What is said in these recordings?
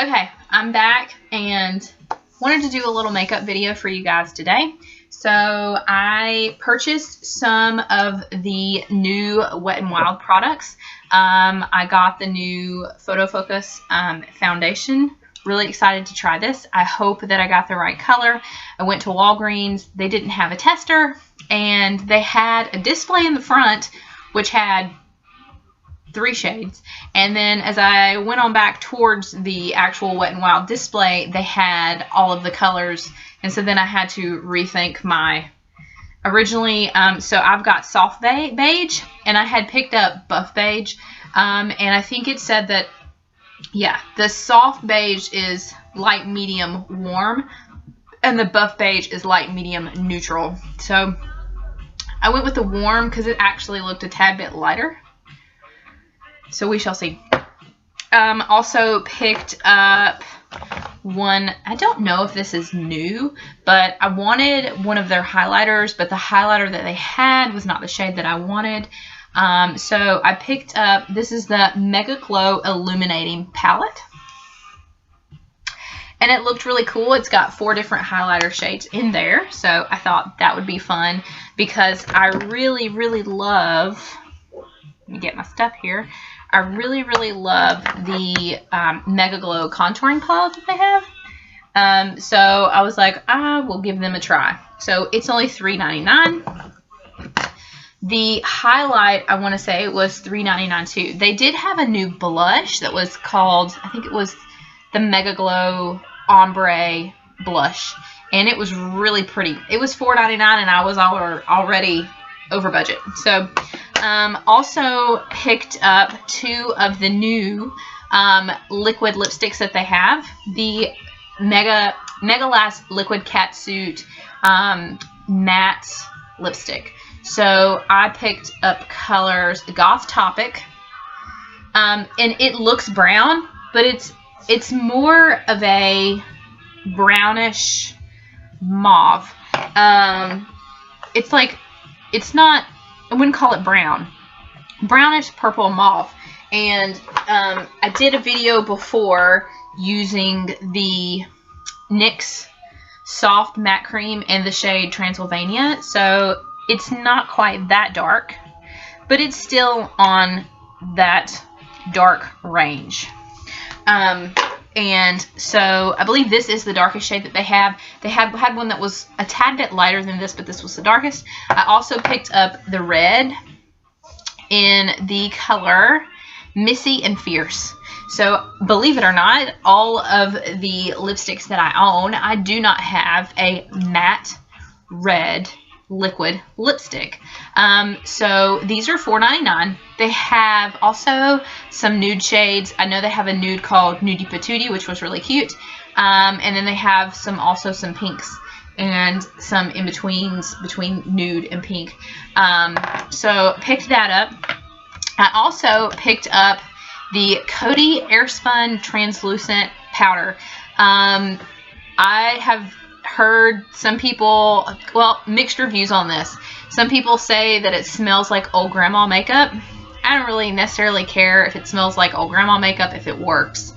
Okay, I'm back and wanted to do a little makeup video for you guys today. So I purchased some of the new Wet n Wild products. I got the new Photo Focus foundation. Really excited to try this. I hope that I got the right color. I went to Walgreens. They didn't have a tester, and they had a display in the front which had 3 shades, and then as I went on back towards the actual Wet n Wild display, they had all of the colors, and so then I had to rethink my originally. So I've got soft beige, and I had picked up buff beige, and I think it said that, yeah, the soft beige is light medium warm, and the buff beige is light medium neutral. So I went with the warm because it actually looked a tad bit lighter. So we shall see. Also picked up one, I don't know if this is new, but I wanted one of their highlighters, but the highlighter that they had was not the shade that I wanted. So I picked up, this is the MegaGlo Illuminating Palette. And it looked really cool. It's got 4 different highlighter shades in there. So I thought that would be fun because I really, really love, let me get my stuff here. I really, really love the MegaGlo contouring palette that they have. So I was like, I will give them a try. So it's only $3.99. The highlight, I want to say, was $3.99 too. They did have a new blush that was called, I think it was the MegaGlo Ombre Blush. And it was really pretty. It was $4.99 and I was already over budget. So also picked up 2 of the new liquid lipsticks that they have. The MegaLast Liquid Catsuit matte lipstick. So I picked up colors Goth Topic, and it looks brown, but it's more of a brownish mauve. It's like, it's not, I wouldn't call it brown. Brownish purple mauve. And I did a video before using the NYX Soft Matte Cream in the shade Transylvania. So it's not quite that dark, but it's still on that dark range. And so I believe this is the darkest shade that they have. They had one that was a tad bit lighter than this, but this was the darkest. I also picked up the red in the color Missy and Fierce. So believe it or not, all of the lipsticks that I own, I do not have a matte red liquid lipstick. So these are $4.99. They have also some nude shades. I know they have a nude called Nudie Patootie, which was really cute. And then they have also some pinks and some in-betweens between nude and pink. So picked that up. I also picked up the Coty Airspun Translucent Powder. I have heard some people, well, mixed reviews on this. Some people say that it smells like old grandma makeup. I don't really necessarily care if it smells like old grandma makeup if it works.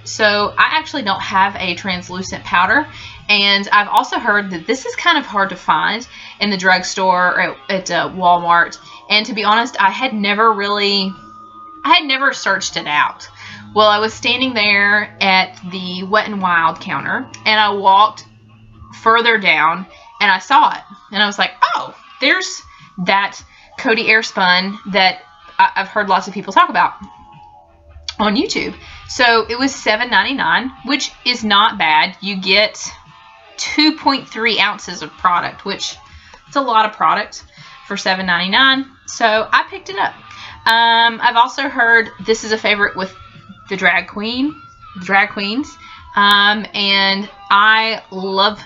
So I actually don't have a translucent powder, and I've also heard that this is kind of hard to find in the drugstore or at Walmart. And to be honest, I had never searched it out. Well, I was standing there at the Wet n Wild counter, and I walked further down, and I saw it, and I was like, oh, there's that Coty Airspun that I've heard lots of people talk about on YouTube. So it was $7.99, which is not bad. You get 2.3 ounces of product, which is a lot of product for $7.99. So I picked it up. I've also heard this is a favorite with the drag queens. And I love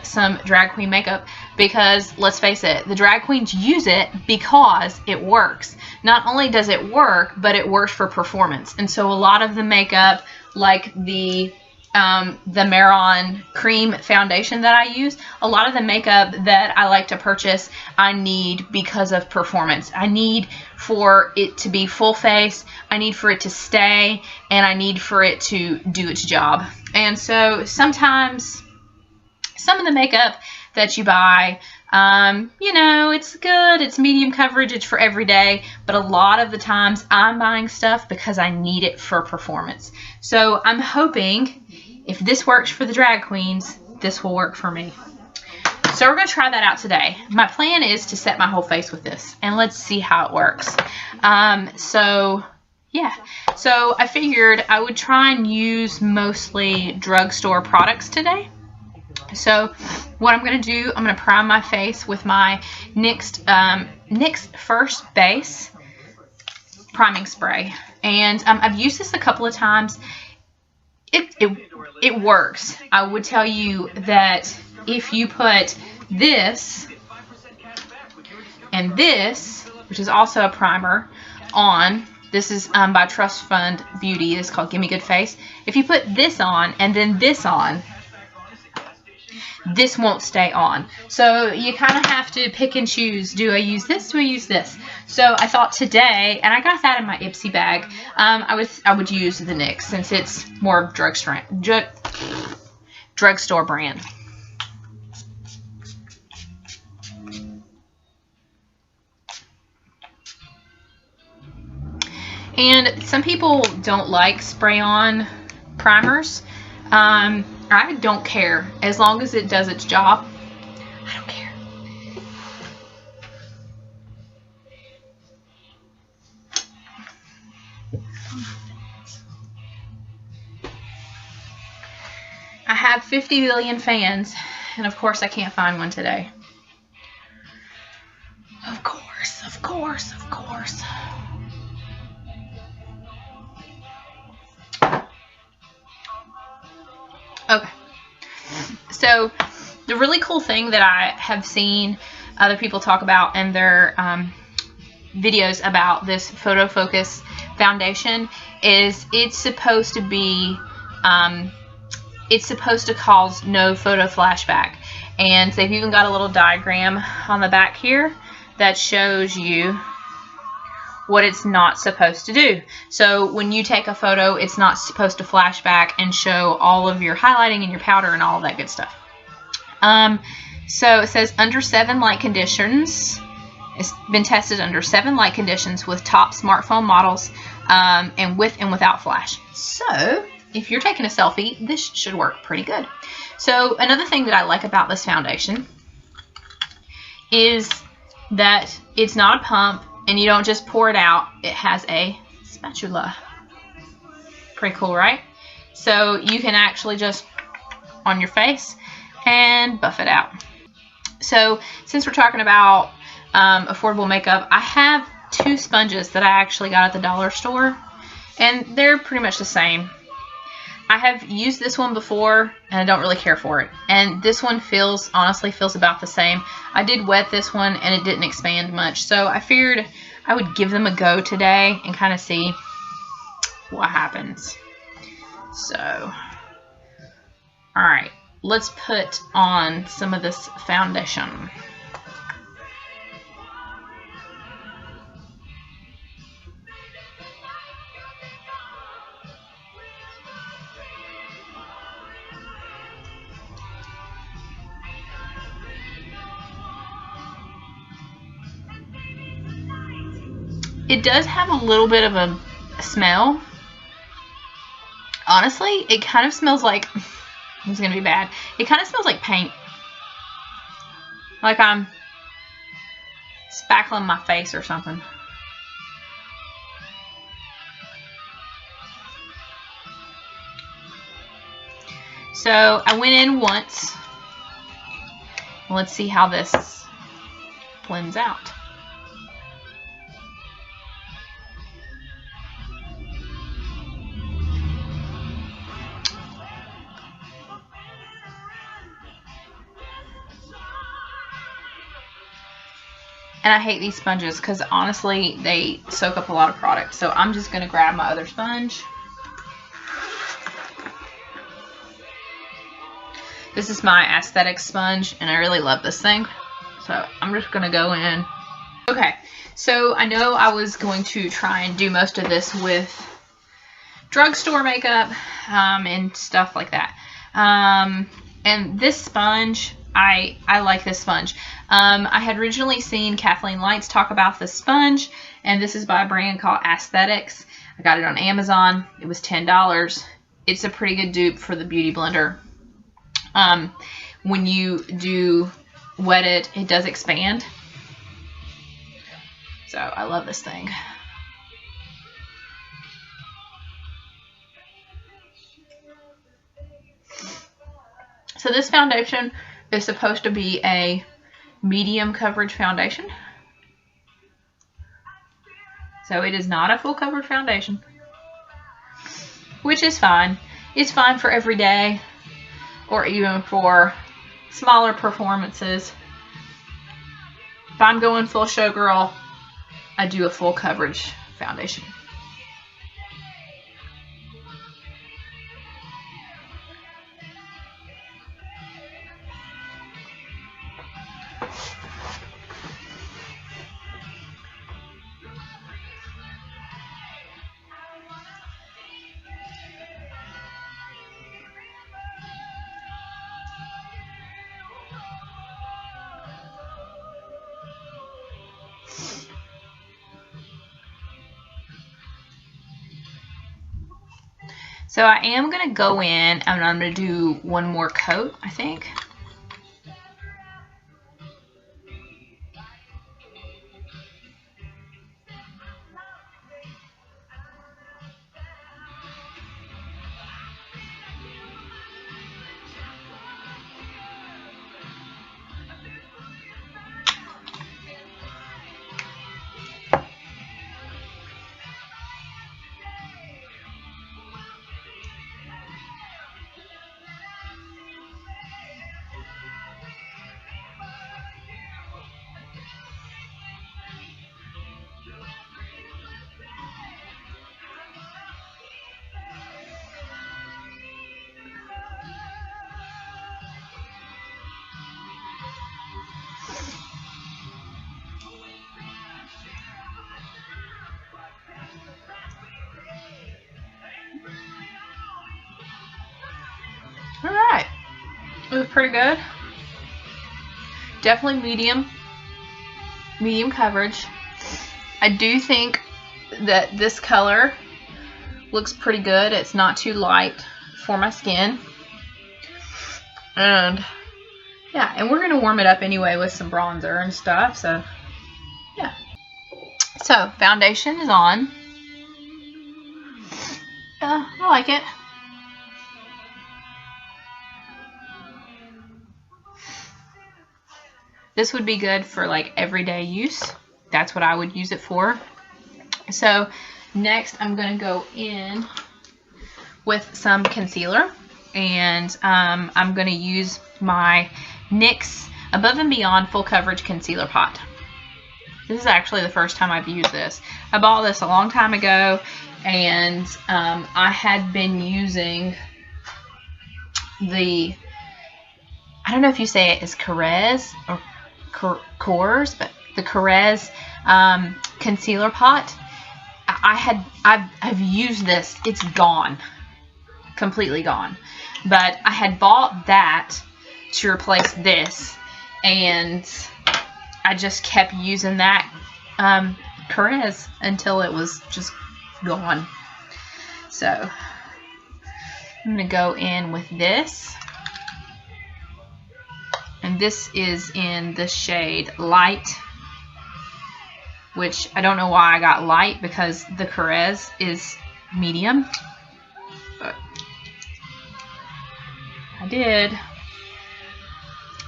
some drag queen makeup because, let's face it, the drag queens use it because it works. Not only does it work, but it works for performance. And so a lot of the makeup, like the the Maron cream foundation that I use. A lot of the makeup that I like to purchase, I need because of performance. I need for it to be full face, I need for it to stay, and I need for it to do its job. And so sometimes some of the makeup that you buy, you know, it's good, it's medium coverage, it's for every day, but a lot of the times I'm buying stuff because I need it for performance. So I'm hoping if this works for the drag queens, this will work for me. So we're going to try that out today. My plan is to set my whole face with this, and let's see how it works. So yeah, so I figured I would try and use mostly drugstore products today. So what I'm going to do, I'm going to prime my face with my NYX First Base priming spray. And I've used this a couple of times. It works. I would tell you that if you put this and this, which is also a primer, on, this is by Trust Fund Beauty, it's called Gimme Good Face. If you put this on and then this on, this won't stay on. So you kind of have to pick and choose. Do I use this? Do I use this? So I thought today, and I got that in my Ipsy bag, I would use the NYX since it's more drugstore brand. And some people don't like spray-on primers. I don't care. As long as it does its job, I don't care. I have 50 billion fans, and of course I can't find one today. Of course, of course, of course. Okay, so the really cool thing that I have seen other people talk about in their videos about this Photo Focus foundation is it's supposed to be, it's supposed to cause no photo flashback. And they've even got a little diagram on the back here that shows you what it's not supposed to do. So when you take a photo, it's not supposed to flash back and show all of your highlighting and your powder and all of that good stuff. So it says under 7 light conditions. It's been tested under 7 light conditions with top smartphone models, and with and without flash. So if you're taking a selfie, this should work pretty good. So another thing that I like about this foundation is that it's not a pump, and you don't just pour it out. It has a spatula. Pretty cool, right? So you can actually just on your face and buff it out. So since we're talking about affordable makeup, I have 2 sponges that I actually got at the dollar store, and they're pretty much the same. I have used this one before, and I don't really care for it. And this one honestly feels about the same. I did wet this one, and it didn't expand much. So I figured I would give them a go today and kind of see what happens. So, alright, let's put on some of this foundation. It does have a little bit of a smell. Honestly, it kind of smells like, it's going to be bad, it kind of smells like paint. Like I'm spackling my face or something. So I went in once. Let's see how this blends out. And I hate these sponges because honestly they soak up a lot of product. So I'm just going to grab my other sponge. This is my aesthetic sponge, and I really love this thing. So I'm just going to go in. Okay, so I know I was going to try and do most of this with drugstore makeup and stuff like that. And this sponge, I like this sponge. I had originally seen Kathleen Lights talk about this sponge, and this is by a brand called Aesthetics. I got it on Amazon. It was $10. It's a pretty good dupe for the Beauty Blender. When you do wet it, it does expand. So I love this thing. So this foundation is supposed to be a medium coverage foundation. So it is not a full coverage foundation, which is fine. It's fine for every day or even for smaller performances. If I'm going full showgirl, I do a full coverage foundation. So I am going to go in and I'm going to do one more coat, I think. Alright, it was pretty good. Definitely medium coverage. I do think that this color looks pretty good. It's not too light for my skin. And yeah, and we're going to warm it up anyway with some bronzer and stuff. So yeah. So foundation is on. I like it. This would be good for like everyday use. That's what I would use it for. So next I'm going to go in with some concealer, and I'm going to use my NYX Above and Beyond Full Coverage Concealer Pot. This is actually the first time I've used this. I bought this a long time ago, and I had been using the, I don't know if you say it as Carez or Cores, but the Carez concealer pot. I've used this. It's gone, completely gone. But I had bought that to replace this, and I just kept using that Carez until it was just gone. So I'm gonna go in with this. And this is in the shade Light, which I don't know why I got light because the Carez is medium, but I did.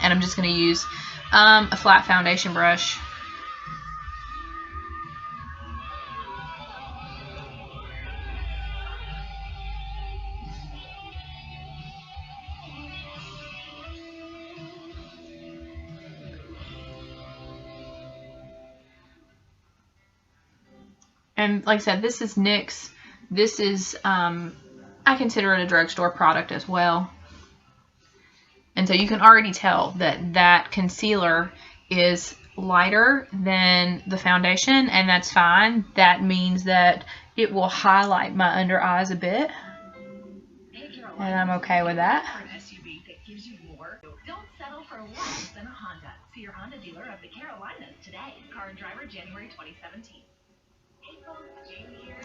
And I'm just going to use a flat foundation brush. And like I said, this is NYX. This is, I consider it a drugstore product as well. And so you can already tell that that concealer is lighter than the foundation, and that's fine. That means that it will highlight my under eyes a bit, and I'm okay with that. Don't settle for less than a Honda. See your Honda dealer at the Carolinas today. Car and Driver, January 2017. Hey folks, Jamie here.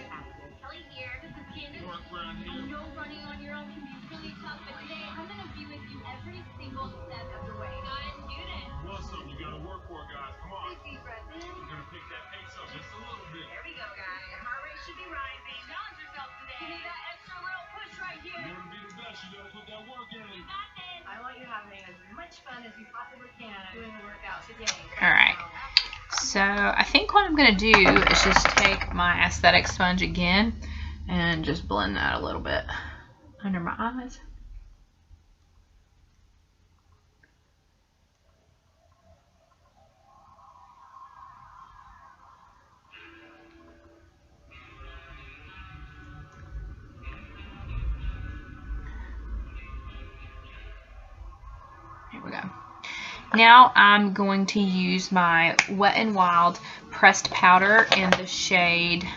Kelly here. This is Candace. I know running on your own can be really tough, but today I'm going to be with you every single step of the way. Go ahead and do this. Want something you got to work for, guys. Come on. Big deep breath in. You're going to pick that pace up just a little bit. There we go, guys. Your heart rate should be rising. Challenge yourself today. Give me that extra little push right here. You're going to be the best. You got to put that work in. You got this. I want you having as much fun as you possibly can doing the workout today. All right. So I think what I'm going to do is just take my aesthetic sponge again and just blend that a little bit under my eyes. Here we go. Now I'm going to use my Wet n Wild pressed powder in the shade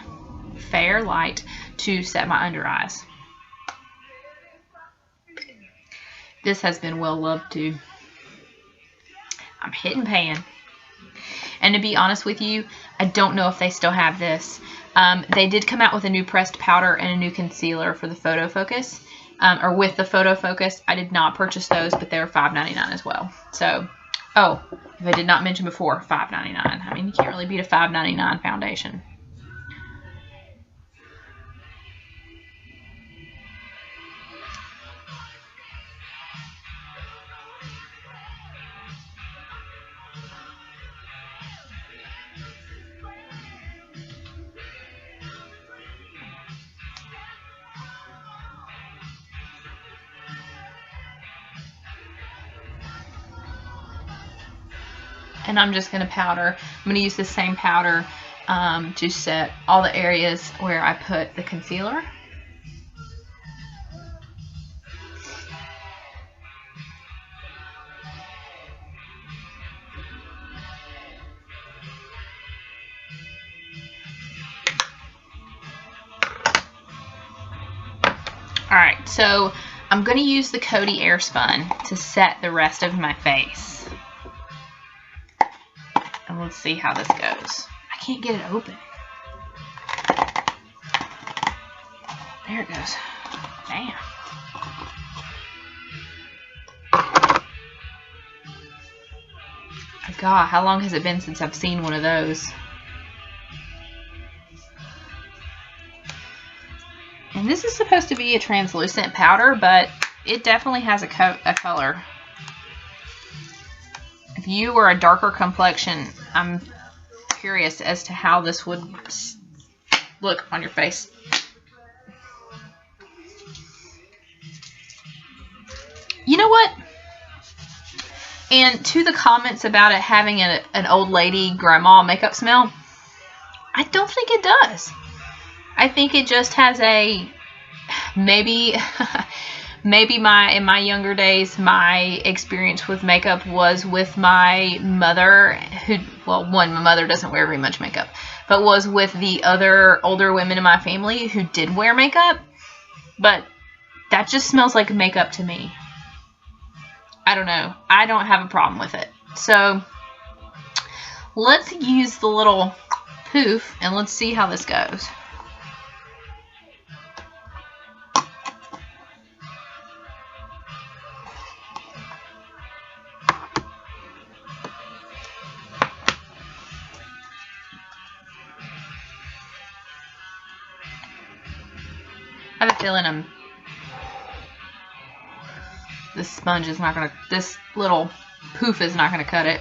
Fair Light to set my under eyes. This has been well loved too. I'm hitting pan. And to be honest with you, I don't know if they still have this. They did come out with a new pressed powder and a new concealer for the Photo Focus. Or with the Photo Focus. I did not purchase those, but they were $5.99 as well. So, oh, if I did not mention before, $5.99. I mean, you can't really beat a $5.99 foundation. And I'm just going to powder. I'm going to use the same powder to set all the areas where I put the concealer. Alright, so I'm going to use the Coty Airspun to set the rest of my face. And let's see how this goes. I can't get it open. There it goes. Damn. God, how long has it been since I've seen one of those? And this is supposed to be a translucent powder, but it definitely has a color. If you were a darker complexion, I'm curious as to how this would look on your face. You know what? And to the comments about it having an old lady grandma makeup smell, I don't think it does. I think it just has a maybe in my younger days, my experience with makeup was with my mother, who, well, one, my mother doesn't wear very much makeup, but was with the other older women in my family who did wear makeup. But that just smells like makeup to me. I don't know. I don't have a problem with it. So let's use the little poof and let's see how this goes. I have a feeling this sponge is not going to, this little poof is not going to cut it.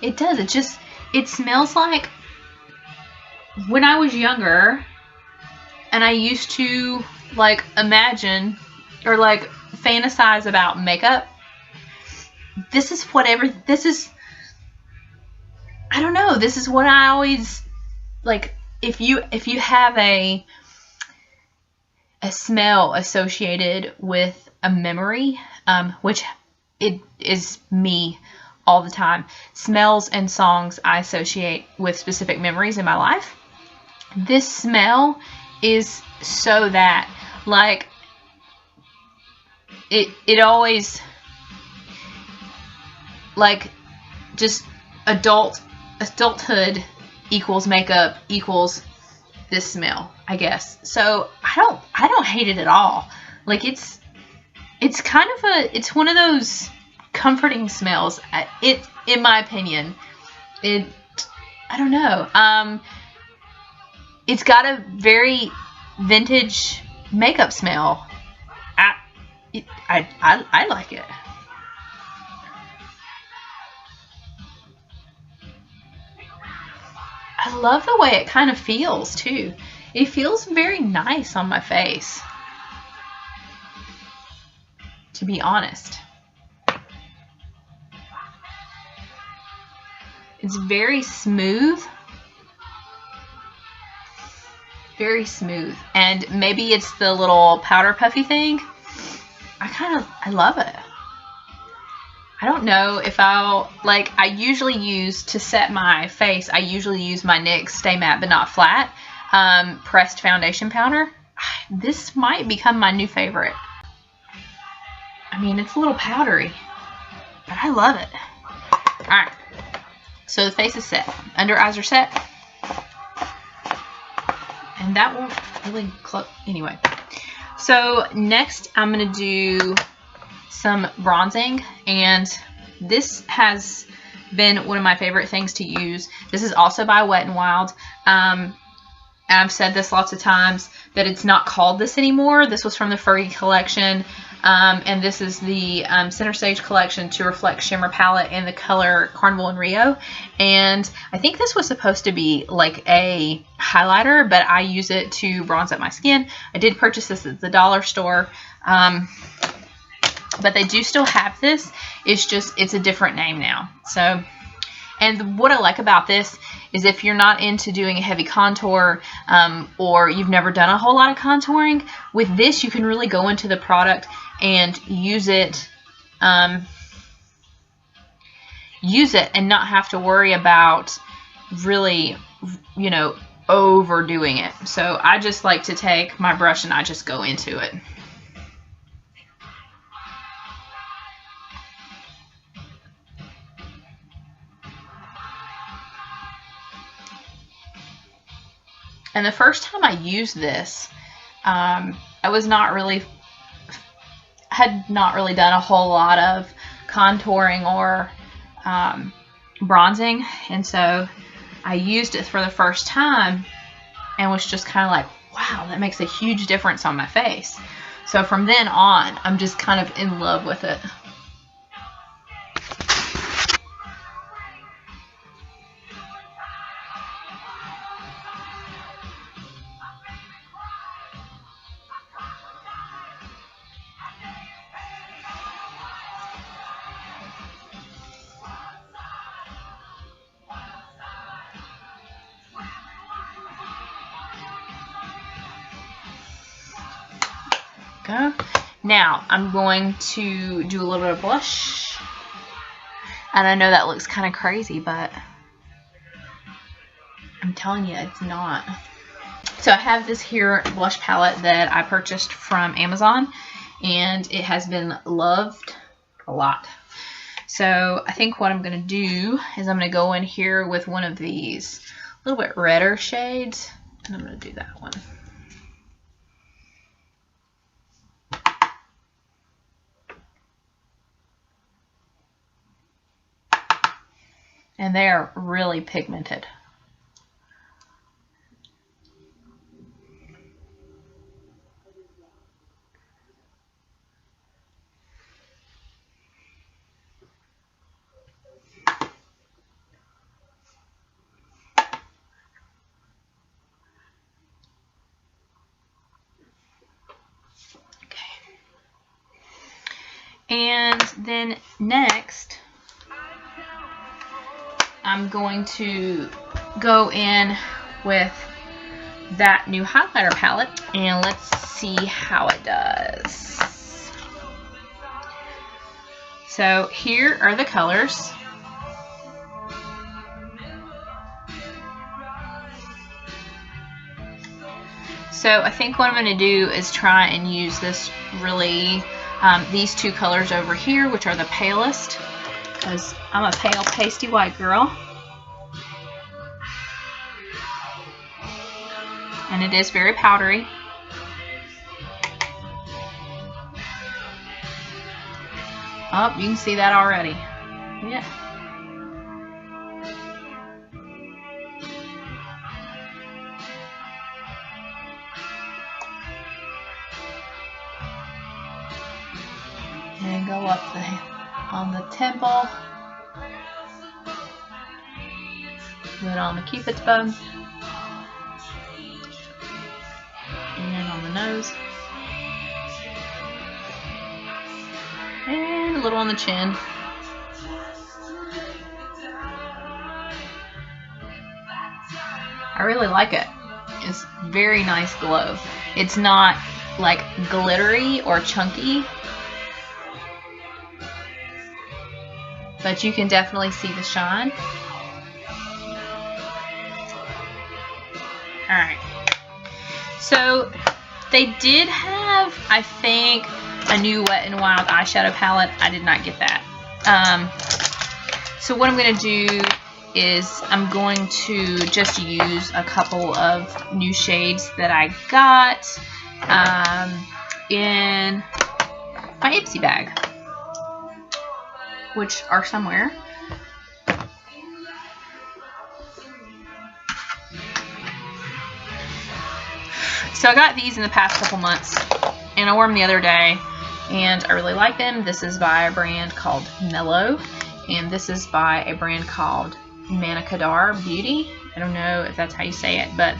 It does. It smells like when I was younger and I used to like imagine or like fantasize about makeup, this is I don't know, this is what I always like. If you have a smell associated with a memory, which it is me all the time. Smells and songs I associate with specific memories in my life. This smell is so that, like, it always, like, just adulthood equals makeup equals this smell, I guess. So I don't hate it at all. Like, it's kind of it's one of those comforting smells. In my opinion, I don't know. It's got a very vintage makeup smell. I like it. I love the way it kind of feels too. It feels very nice on my face, to be honest. It's very smooth. Very smooth. And maybe it's the little powder puffy thing. I love it. I don't know if I usually use, to set my face, I usually use my NYX Stay Matte But Not Flat pressed foundation powder. This might become my new favorite. I mean, it's a little powdery, but I love it. Alright, so the face is set. Under eyes are set. And that won't really close. Anyway, so next I'm going to do some bronzing, and this has been one of my favorite things to use. This is also by Wet n Wild. And I've said this lots of times that it's not called this anymore. This was from the Fergie collection, and this is the Center Stage collection to Reflect Shimmer palette in the color Carnival and Rio. And I think this was supposed to be like a highlighter, but I use it to bronze up my skin. I did purchase this at the dollar store, but they do still have this. It's just, it's a different name now. So, and what I like about this is if you're not into doing a heavy contour, or you've never done a whole lot of contouring, with this you can really go into the product and use it and not have to worry about really, you know, overdoing it. So I just like to take my brush and I just go into it. And the first time I used this, I had not really done a whole lot of contouring or bronzing, and so I used it for the first time and was just kind of like, wow, that makes a huge difference on my face. So from then on, I'm just kind of in love with it. Go. Now I'm going to do a little bit of blush, and I know that looks kind of crazy, but I'm telling you, it's not. So I have this here blush palette that I purchased from Amazon, and it has been loved a lot. So I think what I'm going to do is I'm going to go in here with one of these a little bit redder shades, and I'm going to do that one. And they are really pigmented. And then next, I'm going to go in with that new highlighter palette, and let's see how it does. So here are the colors. So I think what I'm going to do is try and use this really, these two colors over here, which are the palest, because I'm a pale, pasty white girl. And it is very powdery. Oh, you can see that already. Yeah. And go up on the temple. Put it on the Cupid's bow. And on the nose. And a little on the chin. I really like it. It's very nice glow. It's not like glittery or chunky, but you can definitely see the shine. Alright. So they did have, I think, a new Wet n Wild eyeshadow palette. I did not get that. So what I'm going to do is I'm going to just use a couple of new shades that I got in my Ipsy bag, which are somewhere. So I got these in the past couple months, and I wore them the other day, and I really like them. This is by a brand called Mellow, and this is by a brand called Manna Kadar Beauty. I don't know if that's how you say it, but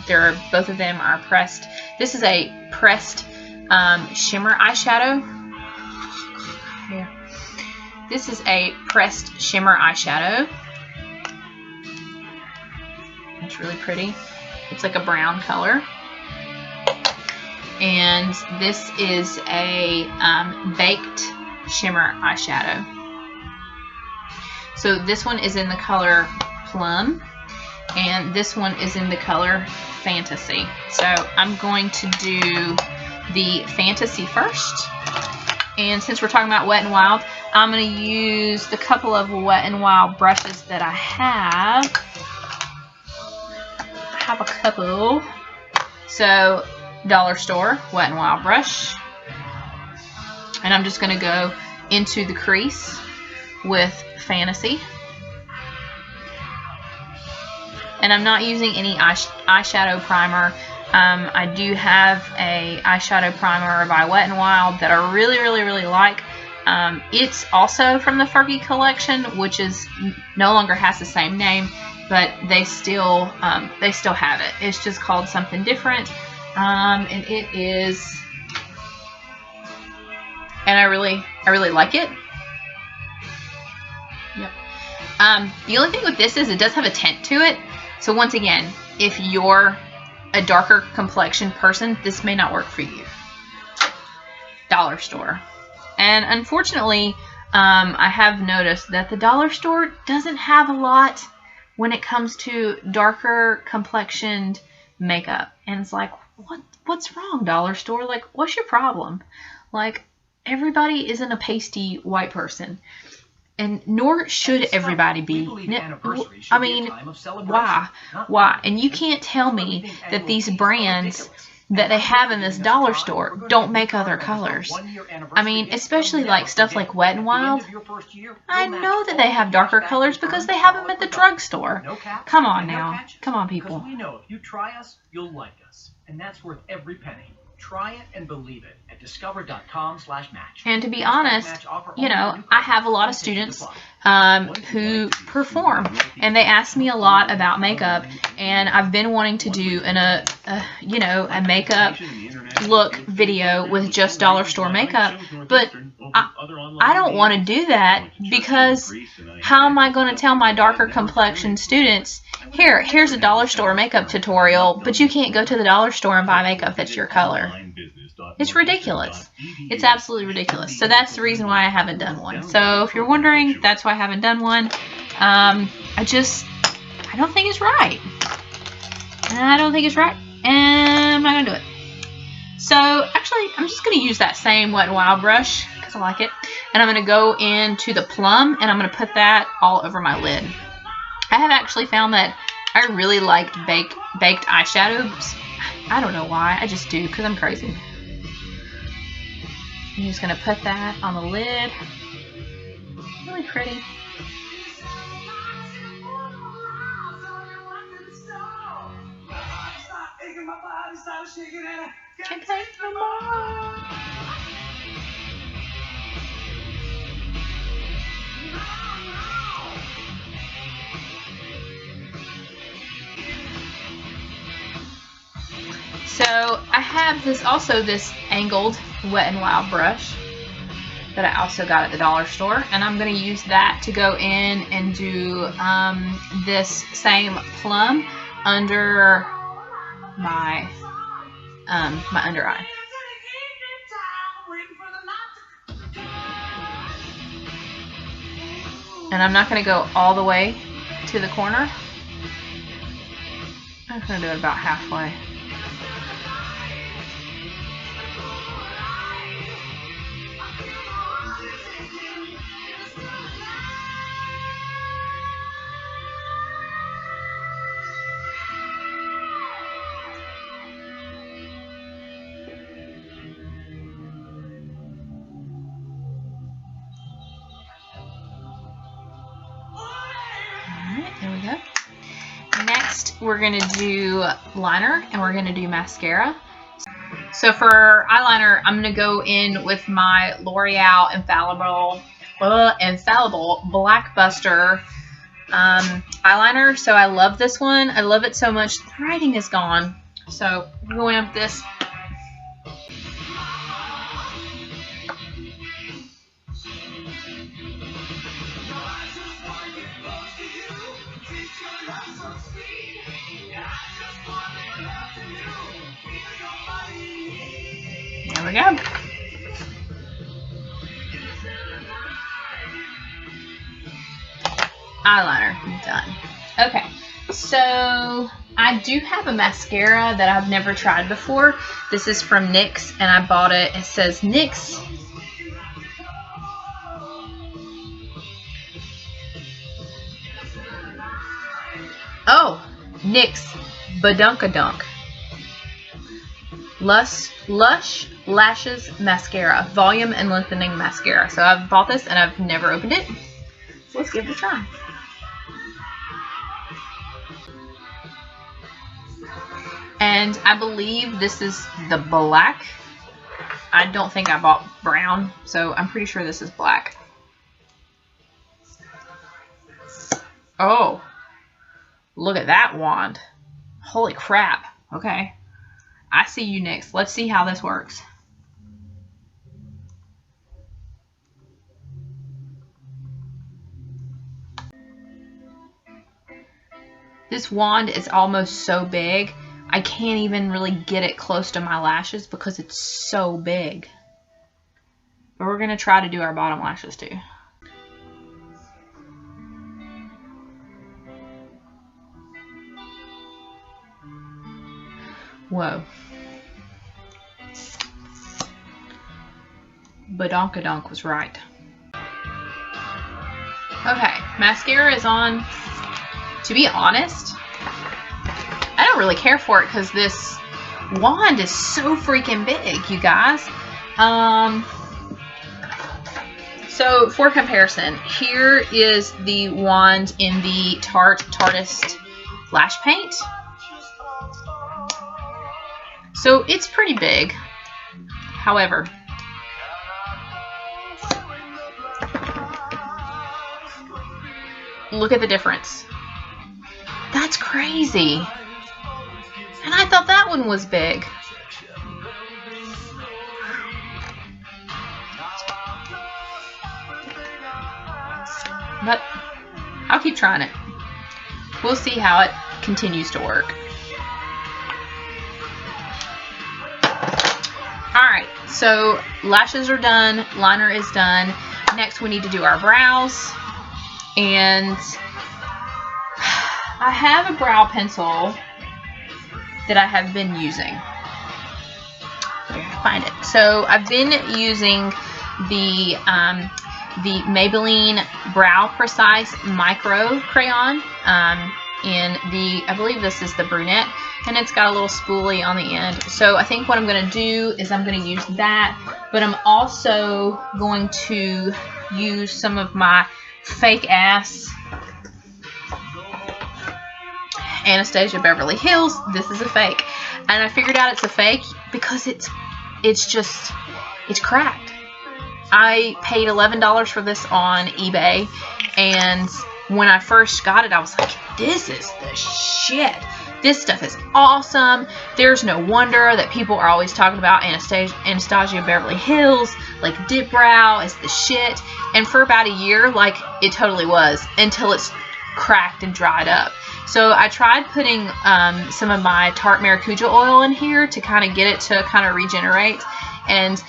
both of them are pressed. This is a pressed shimmer eyeshadow. Here. This is a pressed shimmer eyeshadow. It's really pretty. It's like a brown color. And this is a baked shimmer eyeshadow. So this one is in the color Plum, and this one is in the color Fantasy. So I'm going to do the Fantasy first. And since we're talking about Wet n Wild, I'm going to use the couple of Wet n Wild brushes that I have. I have a couple. So Dollar Store Wet n Wild brush, and I'm just going to go into the crease with Fantasy, and I'm not using any eyeshadow primer. I do have a eyeshadow primer by Wet n Wild that I really like. It's also from the Fergie collection, which is no longer has the same name, but they still have it. It's just called something different. And it is, and I really like it. Yep. The only thing with this is it does have a tint to it. So once again, if you're a darker complexion person, this may not work for you. Dollar Store. And unfortunately, I have noticed that the Dollar Store doesn't have a lot when it comes to darker complexioned makeup. And it's like, what's wrong, Dollar Store? Like, what's your problem? Like, everybody isn't a pasty white person, and nor should everybody be. I mean, why? And you can't tell me that these brands that they have in this Dollar Store don't make other colors. I mean, especially like stuff like Wet n Wild. I know that they have darker colors because they have them at the drugstore. Come on now. Come on, people. Because we know if you try us, you'll like us. And that's worth every penny. Try it and believe it at discover.com/match. And to be honest, you know, I have a lot of students who perform, and they ask me a lot about makeup, and I've been wanting to do a makeup look video with just Dollar Store makeup, but I don't want to do that because how am I going to tell my darker complexion students, here's a dollar store makeup tutorial, but you can't go to the dollar store and buy makeup that's your color. It's ridiculous. It's absolutely ridiculous. So that's the reason why I haven't done one. So if you're wondering, that's why I haven't done one. I don't think it's right. I don't think it's right. And I'm not going to do it. So actually, I'm just going to use that same Wet n Wild brush because I like it. And I'm going to go into the plum and I'm going to put that all over my lid. I have actually found that I really like baked eyeshadows. I don't know why. I just do because I'm crazy. I'm just going to put that on the lid. Really pretty. Can't take no more. So I have this angled Wet n Wild brush that I also got at the dollar store, and I'm going to use that to go in and do this same plum under my under eye. And I'm not going to go all the way to the corner. I'm just going to do it about halfway. There we go. Next, we're going to do liner and we're going to do mascara. So for eyeliner, I'm going to go in with my L'Oreal Infallible Blackbuster eyeliner. So I love this one. I love it so much. The writing is gone. So I'm going in with this. There we go. Eyeliner done. Okay, so I do have a mascara that I've never tried before. This is from NYX, and I bought it. It says NYX. Oh, NYX Badunkadunk Lush Lashes Mascara, Volume and Lengthening Mascara. So I've bought this and I've never opened it. So let's give it a try. And I believe this is the black. I don't think I bought brown, so I'm pretty sure this is black. Oh, look at that wand. Holy crap. Okay. I see you next. Let's see how this works. This wand is almost so big, I can't even really get it close to my lashes because it's so big. But we're going to try to do our bottom lashes too. Whoa. Badunkadunk was right. Okay, mascara is on. To be honest, I don't really care for it because this wand is so freaking big, you guys. So for comparison, here is the wand in the Tarteist Lash Paint. So it's pretty big. However, look at the difference. That's crazy. And I thought that one was big. but I'll keep trying it. We'll see how it continues to work. Alright, so lashes are done, liner is done. Next we need to do our brows. And I have a brow pencil that I have been using. Where can I find it? So I've been using the Maybelline Brow Precise Micro Crayon in the, I believe this is the Brunette, and it's got a little spoolie on the end. So I think what I'm going to do is I'm going to use that, but I'm also going to use some of my fake ass Anastasia Beverly Hills. This is a fake, and I figured out it's a fake because it's cracked. I paid $11 for this on eBay, and when I first got it I was like, this is the shit. This stuff is awesome. There's no wonder that people are always talking about Anastasia Beverly Hills, like Dipbrow is the shit. And for about a year, like, it totally was, until it's cracked and dried up. So I tried putting some of my Tarte Maracuja oil in here to kind of get it to kind of regenerate. And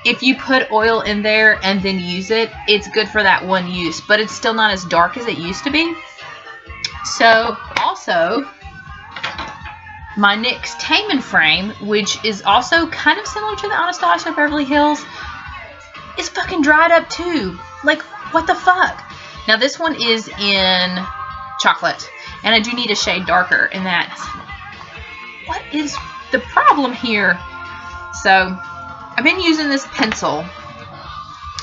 if you put oil in there and then use it, it's good for that one use, but it's still not as dark as it used to be. So also, my NYX Taman frame, which is also kind of similar to the Anastasia Beverly Hills, is fucking dried up too. Like, what the fuck? Now this one is in chocolate, and I do need a shade darker in that. What is the problem here? So I've been using this pencil.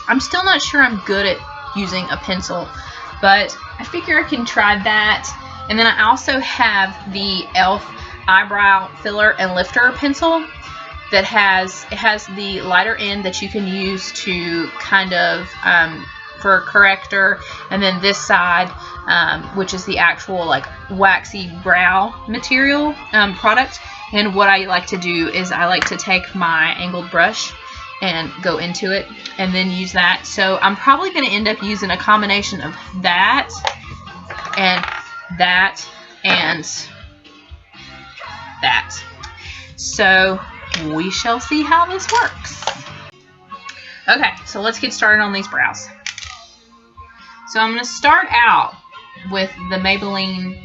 I'm still not sure I'm good at using a pencil, but I figure I can try that. And then I also have the e.l.f. eyebrow filler and lifter pencil that has the lighter end that you can use to kind of for a corrector, and then this side which is the actual like waxy brow material product. And what I like to do is I like to take my angled brush and go into it and then use that. So I'm probably going to end up using a combination of that and that and that. So we shall see how this works. Okay, so let's get started on these brows. So I'm going to start out with the Maybelline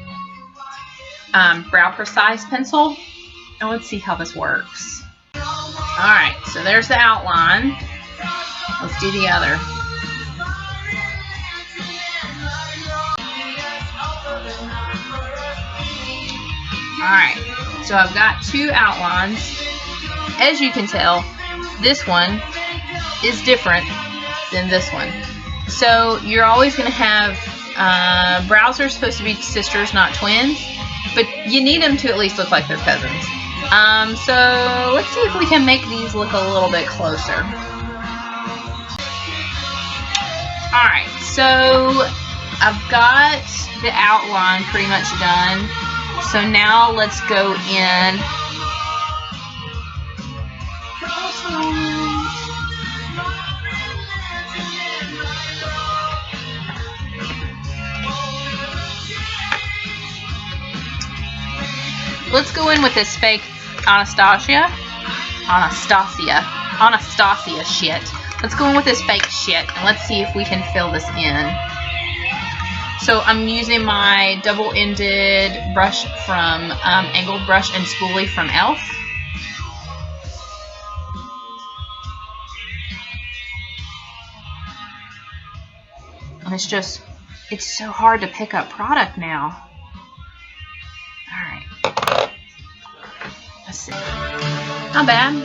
Brow Precise pencil, and let's see how this works. Alright, so there's the outline. Let's do the other. Alright, so I've got two outlines. As you can tell, this one is different than this one. So you're always going to have, brows are supposed to be sisters, not twins, but you need them to at least look like they're cousins. So let's see if we can make these look a little bit closer. Alright, so I've got the outline pretty much done. So now let's go in. Let's go in with this fake Anastasia shit. Let's go in with this fake shit, and let's see if we can fill this in. So I'm using my double-ended brush from angled brush and spoolie from e.l.f. And it's so hard to pick up product now. Alright. Let's see. Not bad.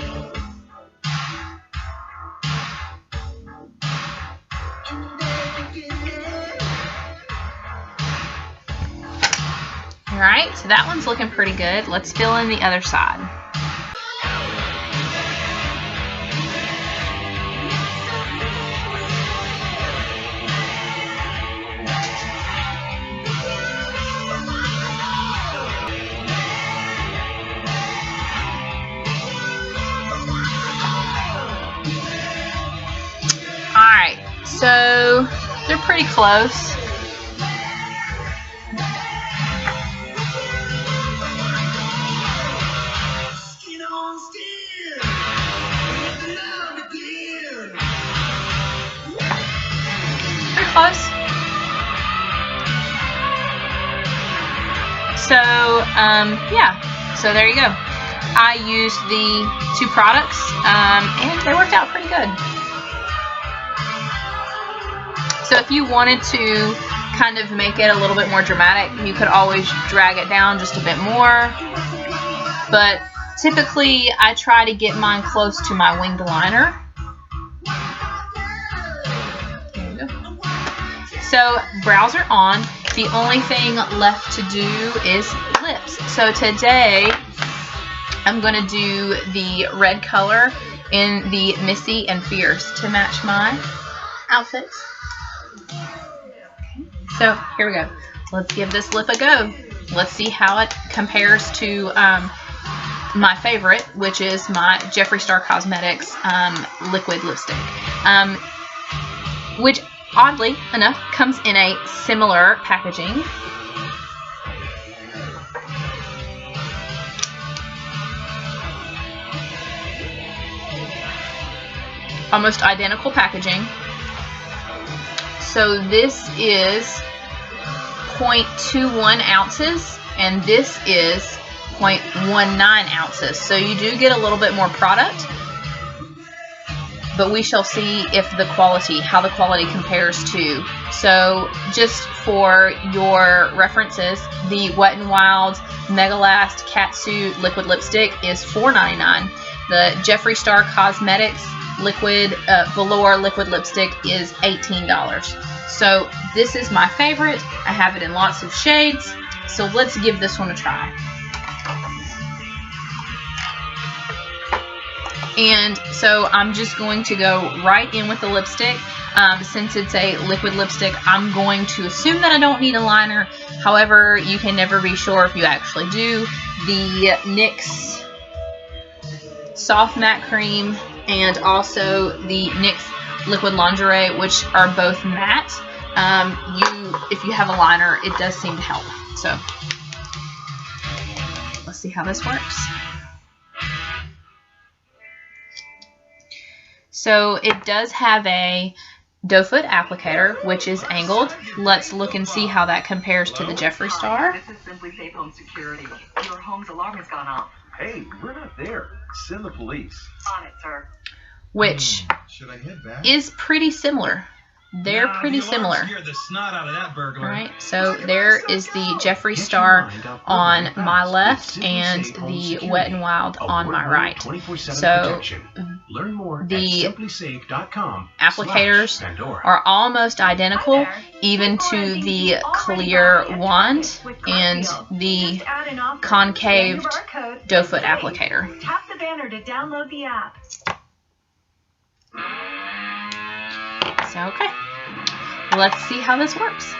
Alright, so that one's looking pretty good. Let's fill in the other side. Alright, so they're pretty close. close. So, yeah. So there you go. I used the 2 products, and they worked out pretty good. So if you wanted to kind of make it a little bit more dramatic, you could always drag it down just a bit more. But typically, I try to get mine close to my winged liner. There we go. So brows are on. The only thing left to do is lips. So today, I'm going to do the red color in the Missy and Fierce to match my outfits. So here we go. Let's give this lip a go. Let's see how it compares to my favorite, which is my Jeffree Star Cosmetics liquid lipstick, which oddly enough comes in a similar packaging. Almost identical packaging. So this is 0.21 ounces and this is 0.19 ounces. So you do get a little bit more product, but we shall see if the quality, how the quality compares to. So just for your references, the Wet n Wild MegaLast Catsuit liquid lipstick is $4.99. The Jeffree Star Cosmetics liquid velour liquid lipstick is $18. So this is my favorite. I have it in lots of shades. So let's give this one a try. And so I'm just going to go right in with the lipstick. Since it's a liquid lipstick, I'm going to assume that I don't need a liner. However, you can never be sure if you actually do. The NYX Soft Matte Cream and also the NYX Liquid Lingerie, which are both matte. If you have a liner, it does seem to help. So let's see how this works. So it does have a doe foot applicator, which is angled. Let's look and see how that compares to the Jeffree Star. This is Simply Safe Home Security. Your home's alarm has gone off. Hey, we're not there. Send the police. On it, sir. Which Should I head back? is pretty similar. They're pretty similar. Scared the snot out of that burglar. Right, so there is the Jeffree Star on my left and the Wet n Wild on my right. So the applicators are almost identical, even to the clear wand and the concaved doe foot applicator. Tap the banner to download the app. So, okay, let's see how this works.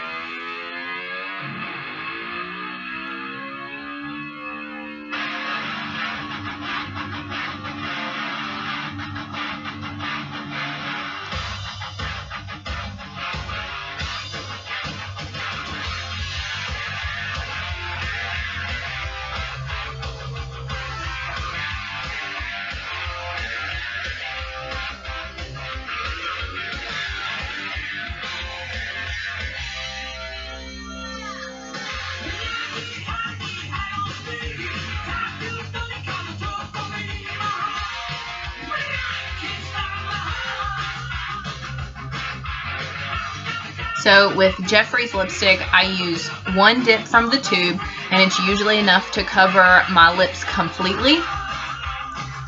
So with Jeffree's lipstick, I use one dip from the tube, and it's usually enough to cover my lips completely.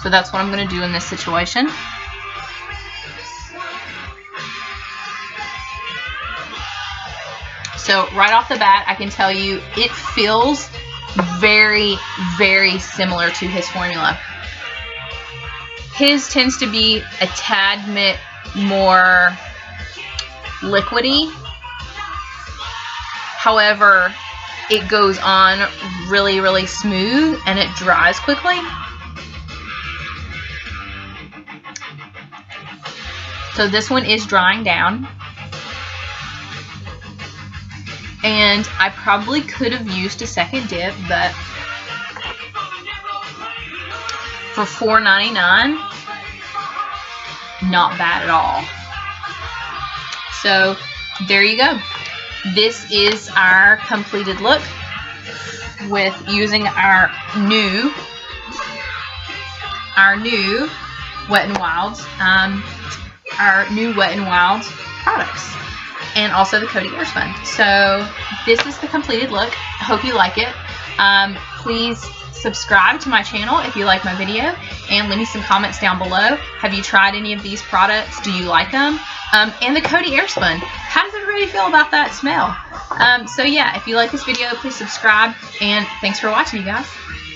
So that's what I'm going to do in this situation. So right off the bat, I can tell you it feels very, very similar to his formula. His tends to be a tad bit more liquidy. However, it goes on really, really smooth and it dries quickly. So this one is drying down. And I probably could have used a second dip, but for $4.99, not bad at all. So there you go. This is our completed look with using our new Wet n Wild, products, and also the Coty Airspun. So this is the completed look. Hope you like it. Please subscribe to my channel if you like my video, and leave me some comments down below. Have you tried any of these products? Do you like them? And the Coty Airspun. How does everybody feel about that smell? So yeah, if you like this video, please subscribe, and thanks for watching, you guys.